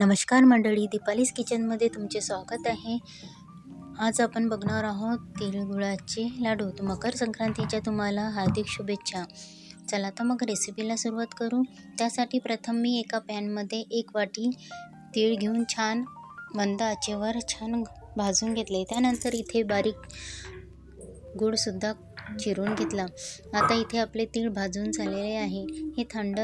नमस्कार मंडळी, दीपालीज किचनमध्ये तुमचे स्वागत आहे. आज आपण बघणार आहोत तिळगुळाचे लाडू. मकर संक्रांतीच्या तुम्हाला हार्दिक शुभेच्छा. चला तर मग रेसिपीला सुरुवात करू. त्यासाठी प्रथम मी एका पॅनमध्ये 1 वाटी तीळ घेऊन छान मंद आचेवर छान भाजून घेतले. त्यानंतर इथे बारीक गूळसुद्धा चिरून घेतला. आता इथे आपले तीळ भाजून झालेले आहे. हे थंड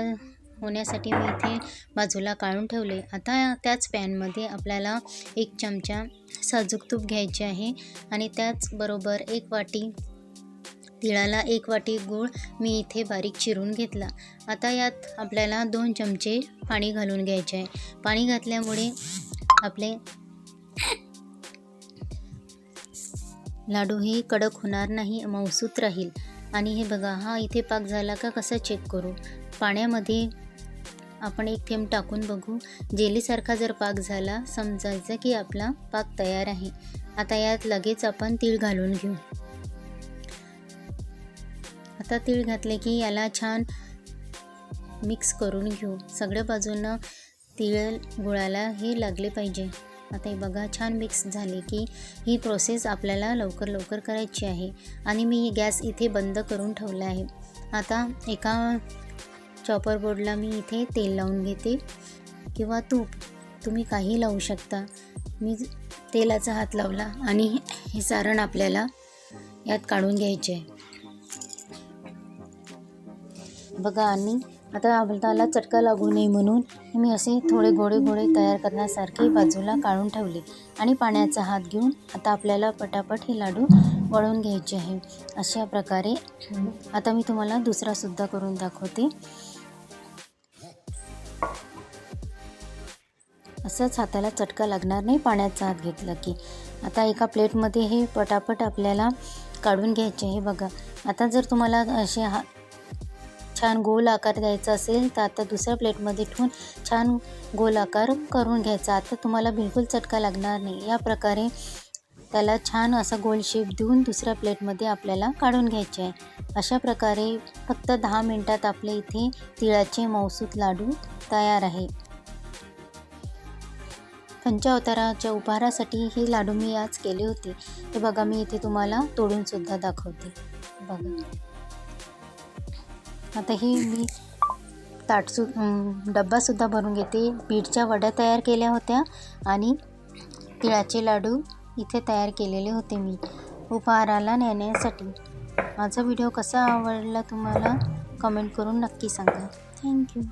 होण्यासाठी मी इथे बाजूला काढून ठेवले. आता त्याच पॅनमध्ये आपल्याला 1 चमचा साजूक तूप घ्यायचे आहे आणि त्याचबरोबर 1 वाटी तिळाला 1 वाटी गूळ मी इथे बारीक चिरून घेतला. आता यात आपल्याला 2 चमचे पाणी घालून घ्यायचे आहे. पाणी घातल्यामुळे आपले लाडू हे कडक होणार नाही, मऊसूत राहील. आणि हे बघा, हा इथे पाक झाला का कसा चेक करू. पाण्यामध्ये आपण 1 थेंब टाकून बघू. जेलीसारखा जर पाक झाला समजायचं की आपला पाक तयार आहे. आता यात लगेच आपण तीळ घालून घेऊ. आता तीळ घातले की याला छान मिक्स करून घेऊ. सगळ्या बाजूनं तीळ गुळाला हे लागले पाहिजे. आता हे बघा, छान मिक्स झाले की ही प्रोसेस आपल्याला लवकर करायची आहे. आणि मी गॅस इथे बंद करून ठेवला आहे. आता एका चॉपर बोर्डला मी इथे तेल लावून घेते किंवा तूप, तुम्ही काही लावू शकता. मी तेलाचा हात लावला आणि हे सारण आपल्याला यात काढून घ्यायचे आहे बघा. आणि आता आपल्याला चटका लागू नये म्हणून मी असे थोडे गोळे तयार करण्यासारखे बाजूला काढून ठेवले. आणि पाण्याचा हात घेऊन आता आपल्याला पटापट हे लाडू वळून घ्यायचे आहे. अशा प्रकारे आता मी तुम्हाला दुसरासुद्धा करून दाखवते. असंच हाताला चटका लागणार नाही पाण्याचा हात घेतला की. आता एका प्लेटमध्ये हे पटापट आपल्याला काढून घ्यायचे आहे बघा. आता जर तुम्हाला असे छान गोल आकार द्यायचा असेल तर आता दुसऱ्या प्लेटमध्ये ठेवून छान गोल आकार करून घ्यायचा. आता तुम्हाला बिलकुल चटका लागणार नाही. या प्रकारे त्याला छान असा गोल शेप देऊन दुसऱ्या प्लेटमध्ये आपल्याला काढून घ्यायचे आहे. अशा प्रकारे फक्त 10 मिनिटात आपले इथे तिळाचे मऊसूत लाडू तयार आहे. पंचावताराच्या उपहारासाठी हे लाडू मी आज केले होते. हे बघा, मी इथे तुम्हाला तोडून सुद्धा दाखवते बघा. आता हे मी डब्बासुद्धा भरून घेते. बीटच्या वड्या तयार केल्या होत्या आणि तिळाचे लाडू इथे तयार केलेले होते मी उपहाराला नेण्यासाठी. माझा व्हिडिओ कसा आवडला तुम्हाला कमेंट करून नक्की सांगा. थँक्यू.